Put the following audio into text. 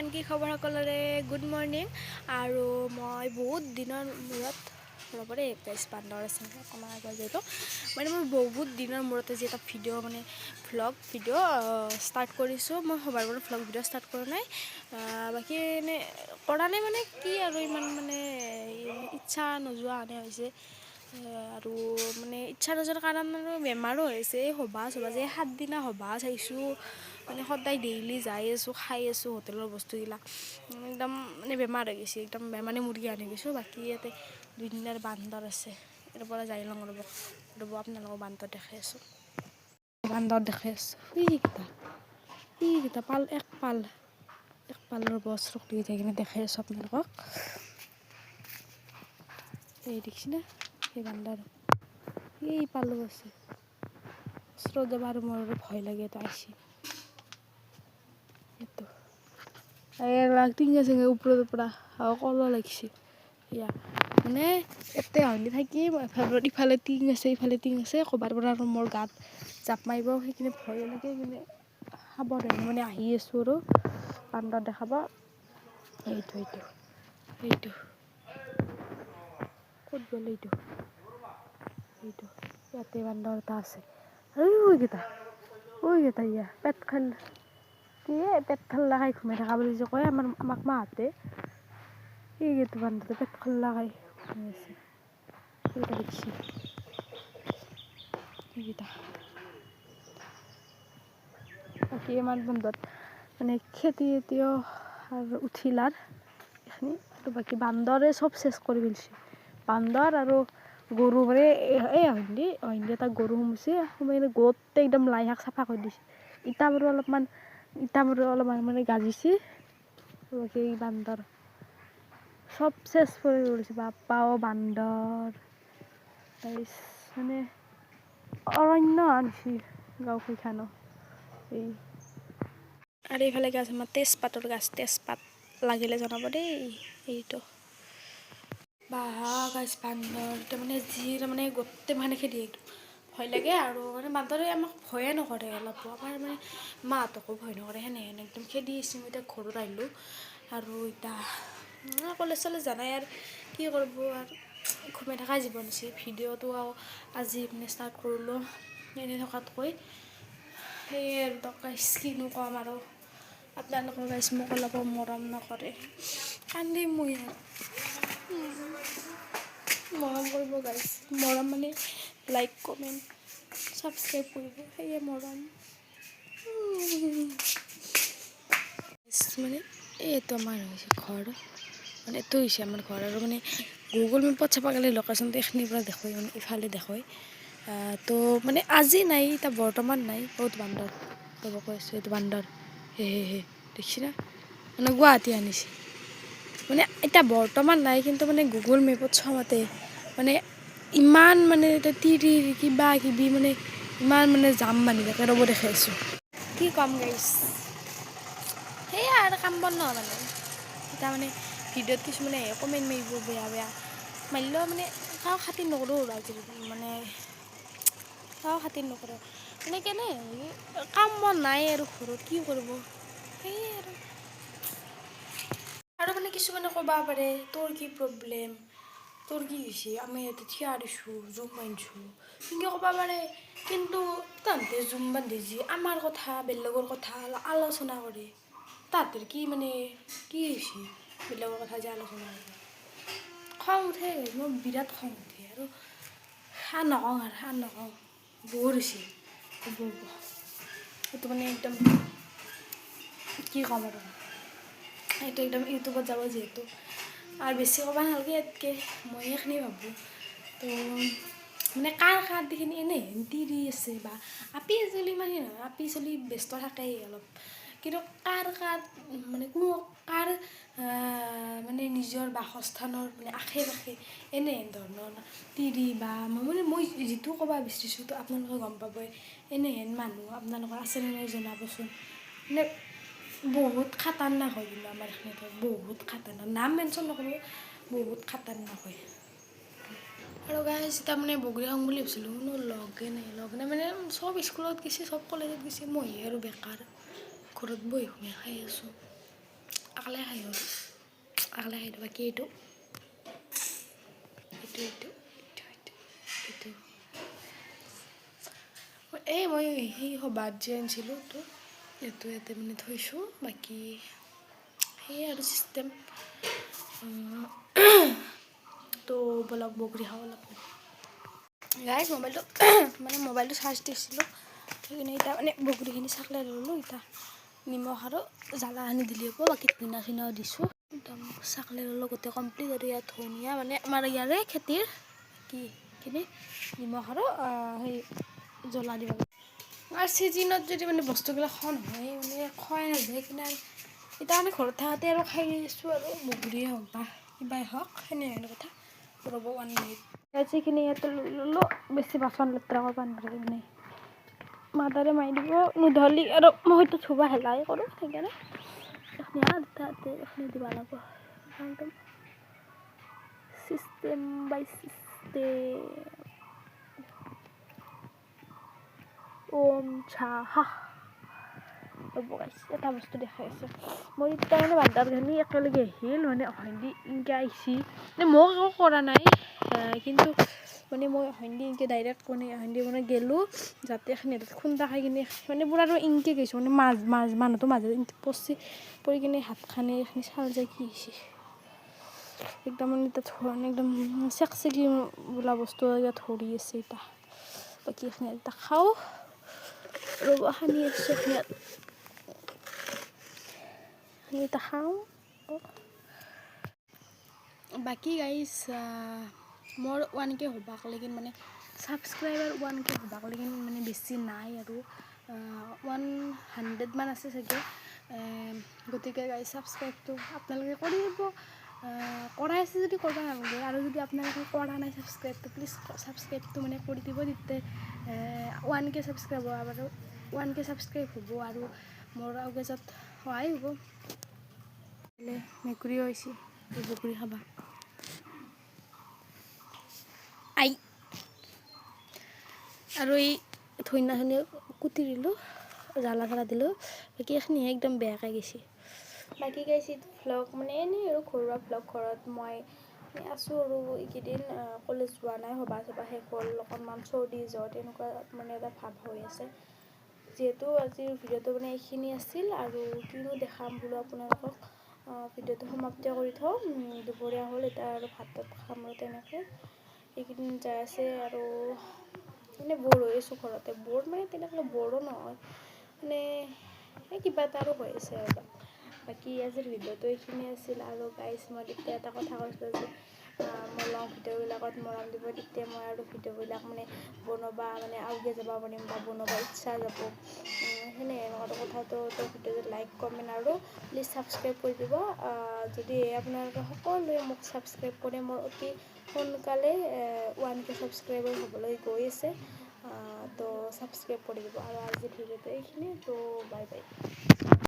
Everyone কি খবৰ সকলোৰে গুড মৰ্নিং আৰু মই বহুত দিনৰ মূৰত ৰ'ব দেই গাইছ বান্দৰ আছে অকণমান আগত যিহেতু মানে মই বহুত দিনৰ মূৰত আজি এটা ভিডিঅ' মানে ভ্লগ ভিডিঅ' ষ্টাৰ্ট কৰিছোঁ। মই সবাৰ পৰা ভ্লগ ভিডিঅ' ষ্টাৰ্ট কৰা নাই, বাকী এনে কৰা নাই মানে কি আৰু ইমান মানে ইচ্ছা নোযোৱা হেনে হৈছে আৰু মানে ইচ্ছা নোযোৱাৰ কাৰণ আৰু বেমাৰো হৈছে। এই সভা চভা যে 7 দিনা সভা চাইছোঁ মানে সদায় ডেইলি যাই আছোঁ খাই আছোঁ হোটেলৰ বস্তুবিলাক একদম মানে বেমাৰ হৈ গৈছে, একদম বেমাৰী মুৰ্গী আনি গৈছোঁ। বাকী ইয়াতে 2 দিনৰ বান্দৰ আছে, ইয়াৰ পৰা যাই লওঁ ৰ'ব আপোনালোকক বান্দৰ দেখাই আছোঁ। বান্দৰ দেখাই আছোঁ এইকেইটা পাল এক পালৰ বস্ত্ৰ দি থাকি কিনে দেখাই আছোঁ আপোনালোকক। এই দেখিছেনে এই বান্দৰ এই পালো আছে ওচৰত যাব আৰু মোৰ ভয় লাগে এটা আহিছে এইটো টিঙে চিঙে ওপৰৰ পৰা কল লাগিছে ইয়া মানে এতে হলি থাকি ইফালে টিং আছে ইফালে টিং আছে ক'বাৰ পৰা আৰু মোৰ গাত জাপ মাৰিব সেইখিনি ভয় লাগে মানে সাৱধানে মানে আহি আছোঁ আৰু বান্দৰ দেখাব। এইটো ক'ত গ'ল এইটো ইয়াতে বান্দৰ এটা আছে ওইকেইটা ইয়া পেট খাল্লা খাই ঘুমাই থকা বুলি যে কয় আমাক মাহঁতে, এইকেইটা বান্দৰে পেট খাল্লা খাই ঘুমাই আছে। এইকেইটা দেখছি এইকেইটা বাকী আমাৰ বন্ধত মানে খেতি আৰু উঠিলাৰ এইখিনি আৰু বাকী বান্দৰে চব চেচ কৰি পেলছি। বান্দৰ আৰু গৰু মানে এই হইন্দি এটা গৰু সোমাইছে সোমাই কিনে গোটেই একদম লাই শাক চাফা কৰি দিছে। ইটা বাৰু অলপমান মানে গাজিছে। বাকী বান্দৰ চব চেচ কৰি কৰিছে বাপ্পাও বান্দৰ মানে অৰণ্য আনছি গাঁওকেইখানো এই আৰু এইফালে গাছ আমাৰ তেজপাতৰ গাছ, তেজপাত লাগিলে জনাব দেই। এইটো গাছ বান্দৰ তাৰমানে যি তাৰমানে গোটেই মানে খেদি একদম ভয় লাগে আৰু মানে বান্দৰে আমাক ভয়ে নকৰে অলপো, আমাৰ মানে মাহঁতকো ভয় নকৰে সেনে একদম খেদি আহিছে। মই এতিয়া ঘৰত আহিলোঁ আৰু এতিয়া কলেজ চলেজ জানাই আৰু কি কৰিব আৰু ঘুমাই থকাই জীৱন হৈছে। ভিডিঅ'টো আজি মানে ষ্টাৰ্ট কৰিলোঁ এনেই থকাতকৈ, সেয়ে আৰু কিনো ক'ম আৰু আপোনালোকৰ গাইছ মোক অলপো মৰম নকৰে, কান্দিম মই আৰু মৰম কৰিব গাইছ, মৰম মানে লাইক কমেণ্ট ছাবস্ক্ৰাইব কৰিব, সেয়ে মৰম মানে এইটো আমাৰ হৈছে ঘৰ, মানে এইটো হৈছে আমাৰ ঘৰ আৰু মানে গুগল মেপত চাব গ'লে লোকেশ্যনটো এইখিনিৰ পৰা দেখুৱাই মানে ইফালে দেখুৱাই তো মানে আজি নাই এতিয়া বৰ্তমান নাই। বহুত বান্দৰ ৰ'ব কৈ আছোঁ এইটো বান্দৰ হে দেখছি না মানে গুৱাহাটী আনিছে মানে এতিয়া বৰ্তমান নাই, কিন্তু মানে গুগল মেপত চাওঁতে মানে ইমান মানে এতিয়া তিৰি কিবা কিবি মানে ইমান মানে জাম বান্ধি থাকে। ৰ'ব দেখাই আছোঁ কি ক'ম গাইছ, সেয়াই আৰু কাম বন নহয় মানে এতিয়া মানে ভিডিঅ'ত কিছুমানে কমেণ্ট মাৰিব বেয়া মাৰিলেও মানে কাৰো খাতিৰ নকৰোঁ আৰু আজিকালি মানে কাৰো খাতিৰ নকৰোঁ মানে কেনে কাম বন নাই আৰু ঘৰত কি কৰিব, সেয়ে আৰু মানে কিছুমানে ক'ব পাৰে তোৰ কি প্ৰব্লেম, তোৰ কি হৈছে, আমি ইয়াতে থিয়া দিছোঁ জুম বান্ধছোঁ সেনেকৈ ক'ব পাৰে। কিন্তু তাহাঁতে জুম বান্ধি যি আমাৰ কথা বেলেগৰ কথা আলোচনা কৰে, তাহাঁতৰ কি মানে কি হৈছে বেলেগৰ কথা যে আলোচনা কৰে। খং উঠে, মোৰ বিৰাট খং উঠে আৰু নকওঁ বৰ হৈছে সেইটো মানে একদম কি ক'ম আৰু এইটো একদম ইউটিউবত যাব যিহেতু আৰু বেছি ক'ব নালাগে ইয়াতকৈ, মই এইখিনি ভাবোঁ তো মানে কাৰ দিখিনি এনেই তিৰি আছে বা আপি আজিকালি ইমান সেই নহয়, আপি চলি ব্যস্ত থাকেই অলপ, কিন্তু কাৰ মানে কোনো কাৰ মানে নিজৰ বাসস্থানৰ মানে আশে পাশে এনে ধৰণৰ তিৰি বা মানে মই যিটো ক'ব বিচাৰিছোঁ তো আপোনালোকে গম পাবই, এনেহেন মানুহ আপোনালোকৰ আছেনে নাই জনাবচোন। মানে বহুত খাতাৰনাক হয় কিন্তু আমাৰ এইখিনিত বহুত খাতাৰনাক, নাম মেনশ্যন নকৰোঁ বহুত খাতাৰনাক হয়। আৰু গাইছ তাৰমানে বগৰী খাম বুলি ভাবিছিলোঁ, কোনো লগে নাই মানে চব স্কুলত গৈছে চব কলেজত গৈছে, মইহে আৰু বেকাৰ ঘৰত বহি খাই আছোঁ। আগলে খাই গ'ল আগলে খাই বাকী এইটো এই মই সেই সবাত যে আনিছিলোঁ তো এইটো ইয়াতে মানে থৈছোঁ বাকী সেয়ে আৰু চিষ্টেম তো বলক বগৰী খাওঁ অলপ গাইজ মোবাইলটো চাৰ্জ দিছিলোঁ সেইখিনি এতিয়া মানে বগৰীখিনি চাকলাই ল'লোঁ এতিয়া নিমখ আৰু জ্বালা সানি দিলে হ'ব বাকী ধইনা চইনাও দিছোঁ একদম চাকলাই ল'লোঁ গোটেই কমপ্লিট আৰু ইয়াত ধনিয়া মানে আমাৰ ইয়াৰে খেতিৰ কিনি নিমখ আৰু সেই জ্বলা দিব আৰু চিজনত যদি মানে বস্তুবিলাক খোৱা নহয় মানে খোৱাই নাযায় কিনে এতিয়া মানে ঘৰত থাকোঁতে আৰু খাই দিছোঁ আৰু বগৰীয়ে হওক বা কিবাই হওক সেনেহেন কথা ৰ'ব 1 মিনিট যিখিনি ইয়াতে ল'লোঁ বেছি বাচন লেতেৰা কৰিব নোৱাৰি মানে মাদাৰে মাৰি দিব নুধলি আৰু মই হয়তো ধুব হেলাই কৰোঁ সেইকাৰণে এইখিনি দিব লাগিব একদম চিষ্টেম বাই চিষ্টেম চাহা এটা বস্তু দেখাই আছে মই এতিয়া মানে বান্দাৰখিনি একেলগে আহিল মানে অহান্দি ইনকৈ আহিছে মানে মোক একো কৰা নাই কিন্তু মানে মই অহান্দি ইনকৈ ডাইৰেক্ট মানে অহান্দি মানে গেলোঁ যাতে এখিনি খুন্দা খাই কিনে মানে পূৰা আৰু ইনকৈ গৈছোঁ মানে মানুহটো মাজত ইনকৈ পৰি কিনে হাতখানি এইখিনি চাল যায় কি হৈছে একদম মানে এতিয়া একদম চেকচেকি বোলা বস্তু ইয়াত ধৰি আছে এতিয়া বাকী এইখিনি এতিয়া খাওঁ ৰ'ব সানি আছোঁ এইখিনি এটা খাওঁ বাকী গাইজ মোৰ 1K হ'বাক লেগিন মানে ছাবস্ক্ৰাইবাৰ 1K হ'বাক লেগিন মানে বেছি নাই আৰু 100 মান আছে চাগে গতিকে গাইজ ছাবস্ক্ৰাইবটো আপোনালোকে কৰি দিব কৰাই আছে যদি কৰিব নালাগে আৰু যদি আপোনালোকে কৰা নাই ছাবস্ক্ৰাইবটো প্লিজ ছাবস্ক্ৰাইবটো মানে কৰি দিব তেতিয়া 1K ছাবস্ক্ৰাইব আৰু 1K ছাবস্ক্ৰাইব হ'ব আৰু মোৰ আগত সহায় হ'ব মেকুৰীও হৈছে বগৰী খাবা আই আৰু এই ধইনা কুটি দিলোঁ জ্বালা দিলোঁ বাকী এইখিনিহে একদম বেয়াকৈ গৈছে বাকী গাইছে ভ্লগ মানে এনেই আৰু ঘৰুৱা ভ্লগ ঘৰত মই আছোঁ আৰু এইকেইদিন কলেজ যোৱা নাই সভা চভা শেষ হ'ল অকণমান চৰ্দি জ্বৰ তেনেকুৱা মানে এটা ভাৱ হৈ আছে যিহেতু আজিৰ ভিডিঅ'টো মানে এইখিনি আছিল আৰু কিনো দেখাম বোলো আপোনালোকক ভিডিঅ'টো সমাপ্ত কৰি থওঁ দুপৰীয়া হ'ল এতিয়া আৰু ভাত খাম আৰু তেনেকৈ এইকেইদিন যাই আছে আৰু মানে বৰ হৈ আছোঁ ঘৰতে বৰ মানে তেনেকৈ বৰো নহয় মানে কিবা এটা আৰু হৈ আছে আৰু বাকী আজিৰ ভিডিঅ'টো এইখিনি আছিল আৰু গাইজ মই তেতিয়া এটা কথা কৈছিলোঁ যে মই লং ভিডিঅ'বিলাকত মৰম দিব তেতিয়া মই আৰু ভিডিঅ'বিলাক মানে বনাবা মানে আউগে যাব পাৰিম বা বনাব ইচ্ছা যাব সেনে এনেকুৱা কথাটো ভিডিঅ'টো লাইক কমেণ্ট আৰু প্লিজ ছাবস্ক্ৰাইব কৰি দিব যদি আপোনালোকে সকলোৱে মোক ছাবস্ক্ৰাইব কৰে মোৰ অতি সোনকালে 1K ছাবস্ক্ৰাইবাৰ হ'বলৈ গৈ আছে তো ছাবস্ক্ৰাইব কৰি দিব আৰু আজিৰ ভিডিঅ'টো এইখিনি তো বাই বাই